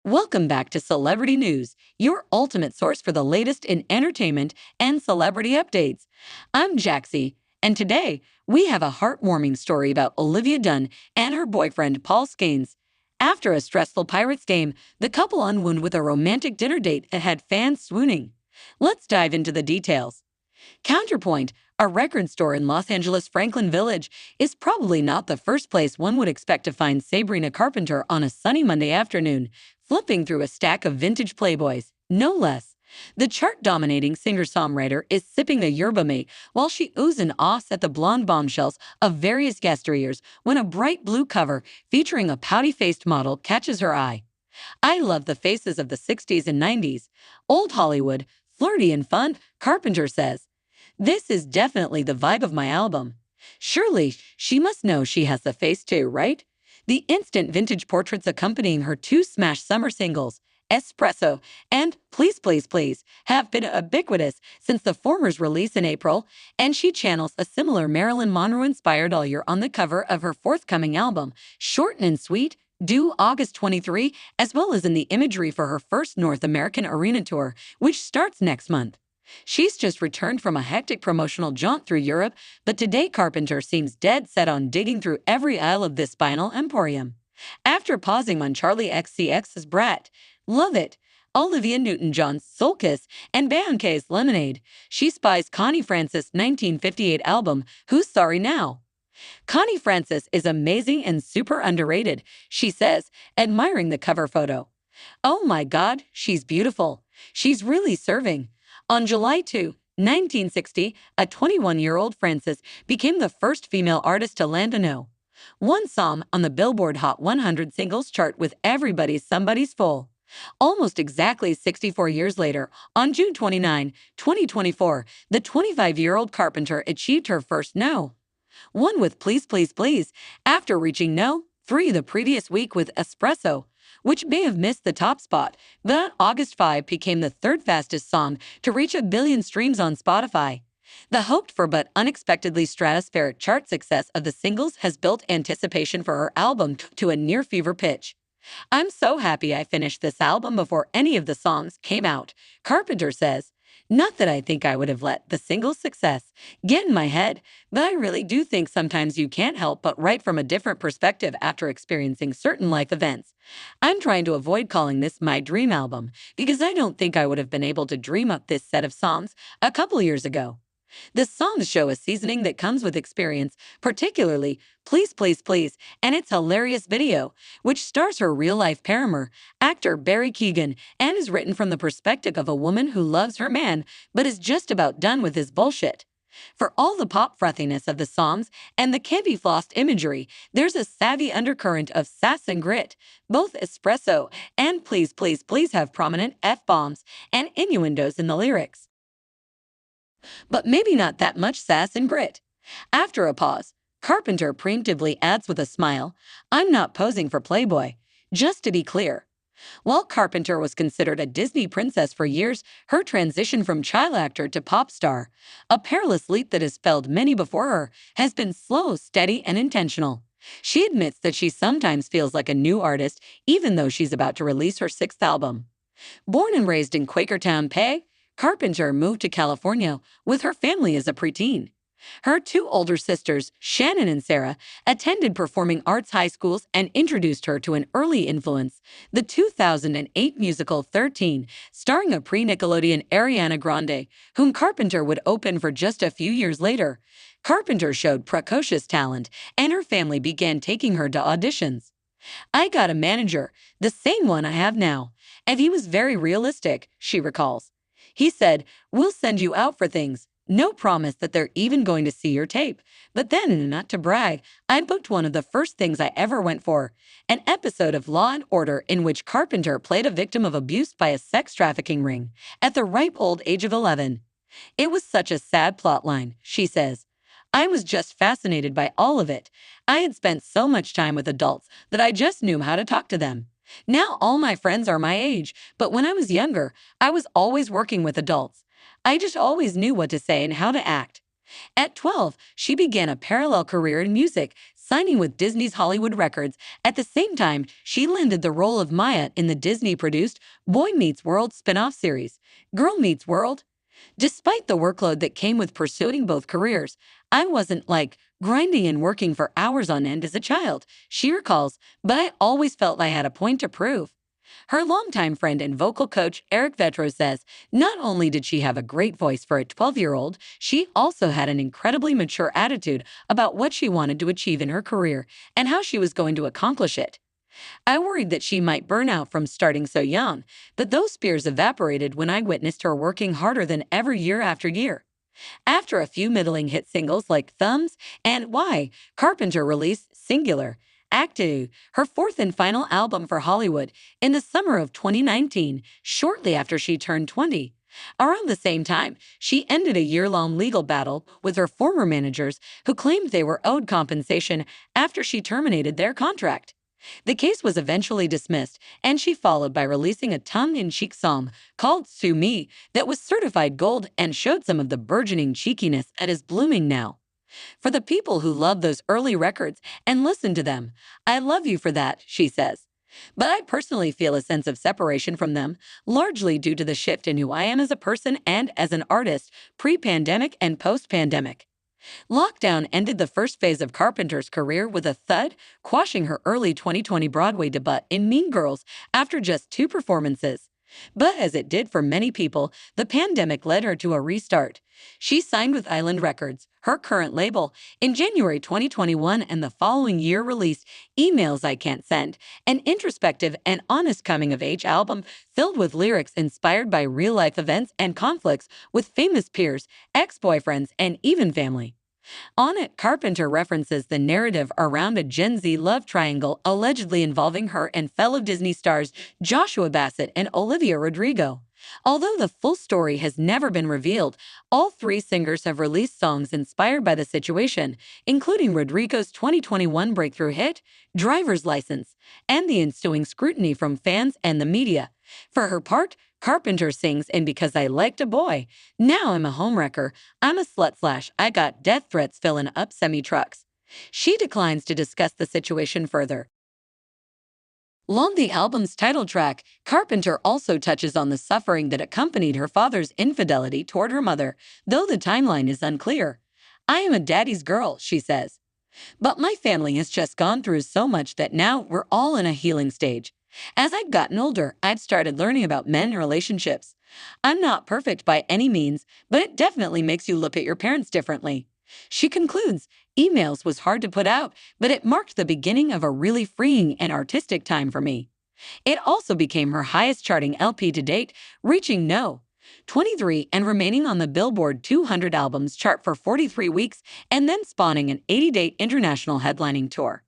Welcome back to Celebrity News, your ultimate source for the latest in entertainment and celebrity updates. I'm Jaxcey, and today we have a heartwarming story about Olivia Dunn and her boyfriend Paul Scaines. After a stressful Pirates game, the couple unwound with a romantic dinner date that had fans swooning. Let's dive into the details. Counterpoint, a record store in Los Angeles' Franklin Village, is probably not the first place one would expect to find Sabrina Carpenter on a sunny Monday afternoon, flipping through a stack of vintage Playboys, no less. The chart-dominating singer-songwriter is sipping a yerba mate while she oohs and ahs at the blonde bombshells of various yesteryears when a bright blue cover featuring a pouty-faced model catches her eye. I love the faces of the 60s and 90s. Old Hollywood, flirty and fun, Carpenter says. This is definitely the vibe of my album. Surely, she must know she has the face too, right? The instant vintage portraits accompanying her two smash summer singles, Espresso and Please Please Please, have been ubiquitous since the former's release in April, and she channels a similar Marilyn Monroe-inspired allure on the cover of her forthcoming album, Short and Sweet, due August 23, as well as in the imagery for her first North American arena tour, which starts next month. She's just returned from a hectic promotional jaunt through Europe, but today Carpenter seems dead set on digging through every aisle of this vinyl emporium. After pausing on Charlie XCX's Brat, Love It, Olivia Newton-John's Soul Kiss, and Beyonce's Lemonade, she spies Connie Francis' 1958 album, Who's Sorry Now? Connie Francis is amazing and super underrated, she says, admiring the cover photo. Oh my God, she's beautiful. She's really serving. On July 2, 1960, a 21-year-old Francis became the first female artist to land a No.1 song on the Billboard Hot 100 singles chart with Everybody's Somebody's Fool. Almost exactly 64 years later, on June 29, 2024, the 25-year-old Carpenter achieved her first No.1 with Please Please Please, after reaching No.3 the previous week with Espresso, which may have missed the top spot, but on August 5 became the third fastest song to reach 1 billion streams on Spotify. The hoped-for but unexpectedly stratospheric chart success of the singles has built anticipation for her album to a near-fever pitch. I'm so happy I finished this album before any of the songs came out, Carpenter says. Not that I think I would have let the single's success get in my head, but I really do think sometimes you can't help but write from a different perspective after experiencing certain life events. I'm trying to avoid calling this my dream album because I don't think I would have been able to dream up this set of songs a couple years ago. The songs show a seasoning that comes with experience, particularly Please Please Please and its hilarious video, which stars her real-life paramour, actor Barry Keoghan, and is written from the perspective of a woman who loves her man but is just about done with his bullshit. For all the pop frothiness of the songs and the candy-flossed imagery, there's a savvy undercurrent of sass and grit. Both Espresso and Please Please Please have prominent F-bombs and innuendos in the lyrics. But maybe not that much sass and grit. After a pause, Carpenter preemptively adds with a smile, I'm not posing for Playboy. Just to be clear. While Carpenter was considered a Disney princess for years, her transition from child actor to pop star, a perilous leap that has felled many before her, has been slow, steady, and intentional. She admits that she sometimes feels like a new artist, even though she's about to release her sixth album. Born and raised in Quakertown, PA, Carpenter moved to California with her family as a preteen. Her two older sisters, Shannon and Sarah, attended performing arts high schools and introduced her to an early influence, the 2008 musical 13, starring a pre-Nickelodeon Ariana Grande, whom Carpenter would open for just a few years later. Carpenter showed precocious talent, and her family began taking her to auditions. I got a manager, the same one I have now, and he was very realistic, she recalls. He said, we'll send you out for things. No promise that they're even going to see your tape. But then, not to brag, I booked one of the first things I ever went for, an episode of Law & Order in which Carpenter played a victim of abuse by a sex trafficking ring at the ripe old age of 11. It was such a sad plotline, she says. I was just fascinated by all of it. I had spent so much time with adults that I just knew how to talk to them. Now all my friends are my age, but when I was younger, I was always working with adults. I just always knew what to say and how to act. At 12, she began a parallel career in music, signing with Disney's Hollywood Records. At the same time, she landed the role of Maya in the Disney-produced Boy Meets World spin-off series, Girl Meets World. Despite the workload that came with pursuing both careers, I wasn't like grinding and working for hours on end as a child, she recalls, but I always felt I had a point to prove. Her longtime friend and vocal coach Eric Vetro says not only did she have a great voice for a 12-year-old, she also had an incredibly mature attitude about what she wanted to achieve in her career and how she was going to accomplish it. I worried that she might burn out from starting so young, but those fears evaporated when I witnessed her working harder than ever year after year. After a few middling hit singles like Thumbs and Why, Carpenter released Singular, Act 2, her fourth and final album for Hollywood, in the summer of 2019, shortly after she turned 20. Around the same time, she ended a year-long legal battle with her former managers who claimed they were owed compensation after she terminated their contract. The case was eventually dismissed, and she followed by releasing a tongue-in-cheek song called Sue Me that was certified gold and showed some of the burgeoning cheekiness that is blooming now. For the people who love those early records and listen to them, I love you for that, she says. But I personally feel a sense of separation from them, largely due to the shift in who I am as a person and as an artist, pre-pandemic and post-pandemic. Lockdown ended the first phase of Carpenter's career with a thud, quashing her early 2020 Broadway debut in Mean Girls after just 2 performances. But as it did for many people, the pandemic led her to a restart. She signed with Island Records, her current label, in January 2021 and the following year released Emails I Can't Send, an introspective and honest coming-of-age album filled with lyrics inspired by real-life events and conflicts with famous peers, ex-boyfriends, and even family. On it, Carpenter references the narrative around a Gen Z love triangle allegedly involving her and fellow Disney stars Joshua Bassett and Olivia Rodrigo. Although the full story has never been revealed, all 3 singers have released songs inspired by the situation, including Rodrigo's 2021 breakthrough hit, Driver's License, and the ensuing scrutiny from fans and the media. For her part, Carpenter sings in Because I Liked a Boy, Now I'm a Homewrecker, I'm a Slut / I Got Death Threats filling up semi-trucks. She declines to discuss the situation further. On the album's title track, Carpenter also touches on the suffering that accompanied her father's infidelity toward her mother, though the timeline is unclear. I am a daddy's girl, she says. But my family has just gone through so much that now we're all in a healing stage. As I've gotten older, I've started learning about men and relationships. I'm not perfect by any means, but it definitely makes you look at your parents differently. She concludes, Emails was hard to put out, but it marked the beginning of a really freeing and artistic time for me. It also became her highest charting LP to date, reaching No. 23 and remaining on the Billboard 200 albums chart for 43 weeks and then spawning an 80-date international headlining tour.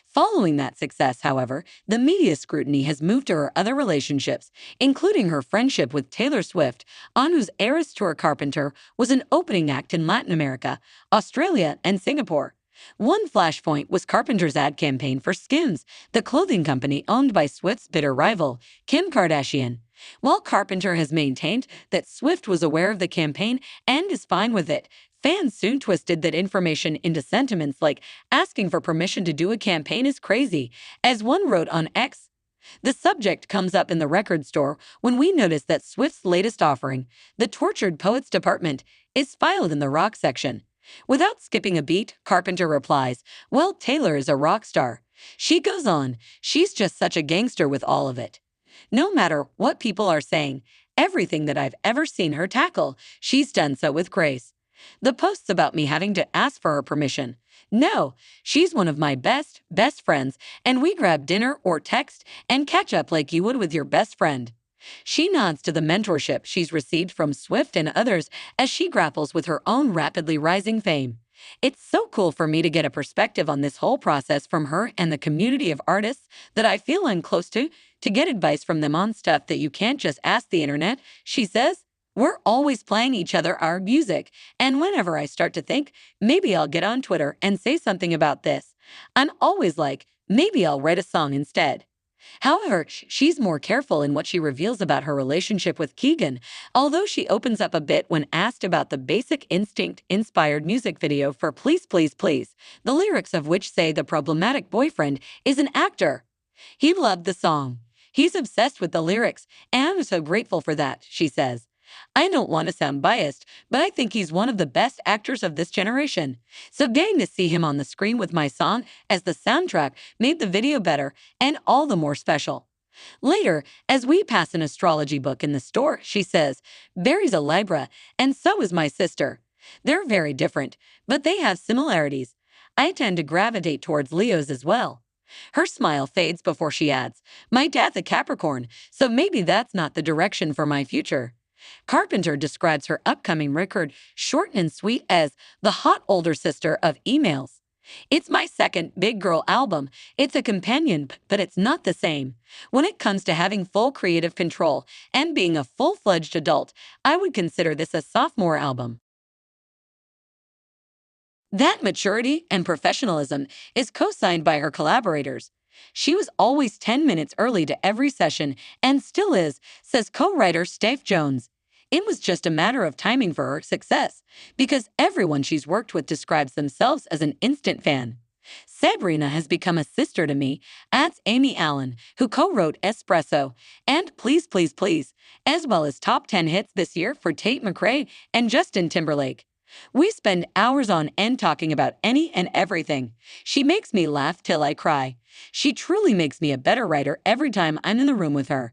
Following that success, however, the media scrutiny has moved to her other relationships, including her friendship with Taylor Swift, on whose Eras Tour Carpenter was an opening act in Latin America, Australia, and Singapore. One flashpoint was Carpenter's ad campaign for Skims, the clothing company owned by Swift's bitter rival, Kim Kardashian. While Carpenter has maintained that Swift was aware of the campaign and is fine with it, fans soon twisted that information into sentiments like asking for permission to do a campaign is crazy, as one wrote on X. The subject comes up in the record store when we notice that Swift's latest offering, the Tortured Poets Department, is filed in the rock section. Without skipping a beat, Carpenter replies, well, Taylor is a rock star. She goes on, she's just such a gangster with all of it. No matter what people are saying, everything that I've ever seen her tackle, she's done so with grace. The posts about me having to ask for her permission. No, she's one of my best friends, and we grab dinner or text and catch up like you would with your best friend. She nods to the mentorship she's received from Swift and others as she grapples with her own rapidly rising fame. It's so cool for me to get a perspective on this whole process from her and the community of artists that I feel I'm close to get advice from them on stuff that you can't just ask the internet, she says. We're always playing each other our music, and whenever I start to think, maybe I'll get on Twitter and say something about this, I'm always like, maybe I'll write a song instead. However, she's more careful in what she reveals about her relationship with Keoghan, although she opens up a bit when asked about the Basic Instinct-inspired music video for Please Please Please, the lyrics of which say the problematic boyfriend is an actor. He loved the song. He's obsessed with the lyrics, and I'm so grateful for that, she says. I don't want to sound biased, but I think he's one of the best actors of this generation. So getting to see him on the screen with my song as the soundtrack made the video better and all the more special. Later, as we pass an astrology book in the store, she says, Barry's a Libra, and so is my sister. They're very different, but they have similarities. I tend to gravitate towards Leos as well. Her smile fades before she adds, my dad's a Capricorn, so maybe that's not the direction for my future. Carpenter describes her upcoming record, short and sweet, as the hot older sister of emails. It's my second big girl album. It's a companion, but it's not the same. When it comes to having full creative control and being a full-fledged adult, I would consider this a sophomore album. That maturity and professionalism is co-signed by her collaborators. She was always 10 minutes early to every session and still is, says co-writer Steph Jones. It was just a matter of timing for her success, because everyone she's worked with describes themselves as an instant fan. Sabrina has become a sister to me, adds Amy Allen, who co-wrote Espresso and Please Please Please, as well as top 10 hits this year for Tate McRae and Justin Timberlake. We spend hours on end talking about any and everything. She makes me laugh till I cry. She truly makes me a better writer every time I'm in the room with her.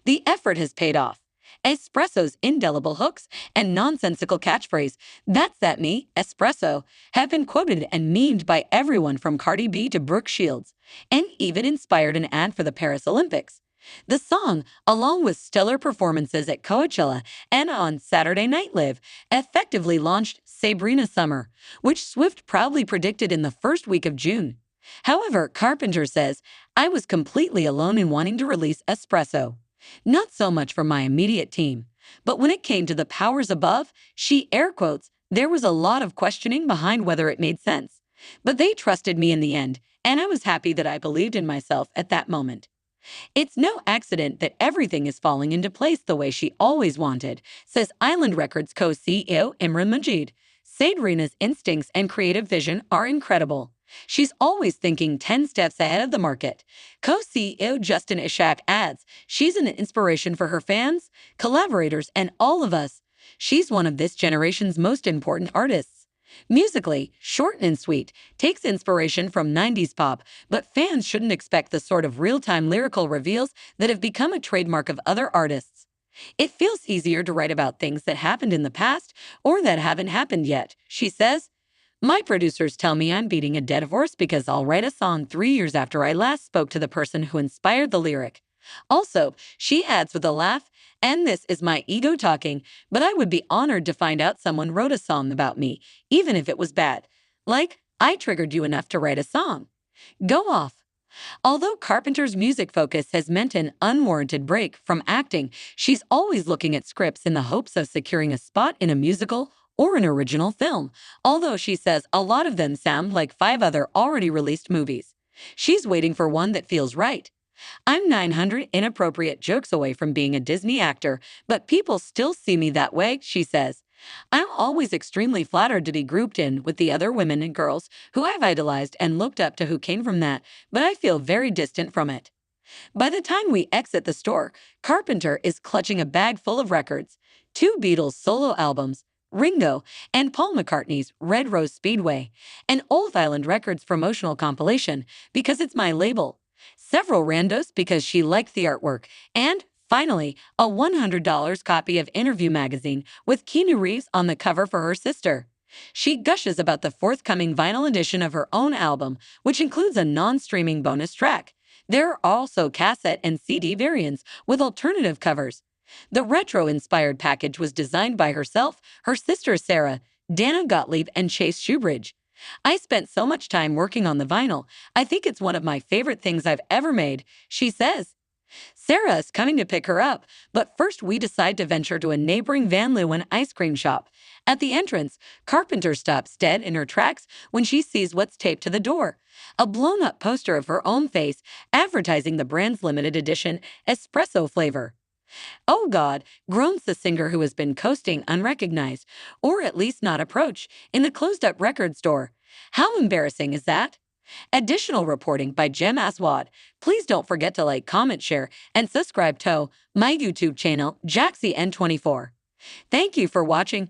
The effort has paid off. Espresso's indelible hooks and nonsensical catchphrase, "That's that me, espresso," have been quoted and memed by everyone from Cardi B to Brooke Shields, and even inspired an ad for the Paris Olympics. The song, along with stellar performances at Coachella and on Saturday Night Live, effectively launched Sabrina Summer, which Swift proudly predicted in the first week of June. However, Carpenter says, I was completely alone in wanting to release Espresso. Not so much for my immediate team, but when it came to the powers above, she air quotes, there was a lot of questioning behind whether it made sense. But they trusted me in the end, and I was happy that I believed in myself at that moment. It's no accident that everything is falling into place the way she always wanted, says Island Records co-CEO Imran Majid. Sabrina's instincts and creative vision are incredible. She's always thinking 10 steps ahead of the market. Co-CEO Justin Ishak adds, she's an inspiration for her fans, collaborators, and all of us. She's one of this generation's most important artists. Musically, short and sweet, takes inspiration from 90s pop, but fans shouldn't expect the sort of real-time lyrical reveals that have become a trademark of other artists. It feels easier to write about things that happened in the past or that haven't happened yet, she says. My producers tell me I'm beating a dead horse because I'll write a song 3 years after I last spoke to the person who inspired the lyric. Also, she adds with a laugh, and this is my ego talking, but I would be honored to find out someone wrote a song about me, even if it was bad. Like, I triggered you enough to write a song. Go off. Although Carpenter's music focus has meant an unwarranted break from acting, she's always looking at scripts in the hopes of securing a spot in a musical or an original film, although she says a lot of them sound like 5 other already released movies. She's waiting for one that feels right. I'm 900 inappropriate jokes away from being a Disney actor, but people still see me that way, she says. I'm always extremely flattered to be grouped in with the other women and girls who I've idolized and looked up to who came from that, but I feel very distant from it. By the time we exit the store, Carpenter is clutching a bag full of records, 2 Beatles solo albums, Ringo, and Paul McCartney's Red Rose Speedway, an Old Island Records promotional compilation because it's my label, several randos because she liked the artwork, and finally, a $100 copy of Interview magazine with Keanu Reeves on the cover for her sister. She gushes about the forthcoming vinyl edition of her own album, which includes a non-streaming bonus track. There are also cassette and CD variants with alternative covers. The retro-inspired package was designed by herself, her sister Sarah, Dana Gottlieb, and Chase Shoebridge. I spent so much time working on the vinyl. I think it's one of my favorite things I've ever made, she says. Sarah is coming to pick her up, but first we decide to venture to a neighboring Van Leeuwen ice cream shop. At the entrance, Carpenter stops dead in her tracks when she sees what's taped to the door. A blown-up poster of her own face advertising the brand's limited edition espresso flavor. "Oh God," groans the singer who has been coasting unrecognized, or at least not approached, in the closed-up record store. How embarrassing is that? Additional reporting by Jem Aswad. Please don't forget to like, comment, share, and subscribe to my YouTube channel, Jaxcey N24. Thank you for watching.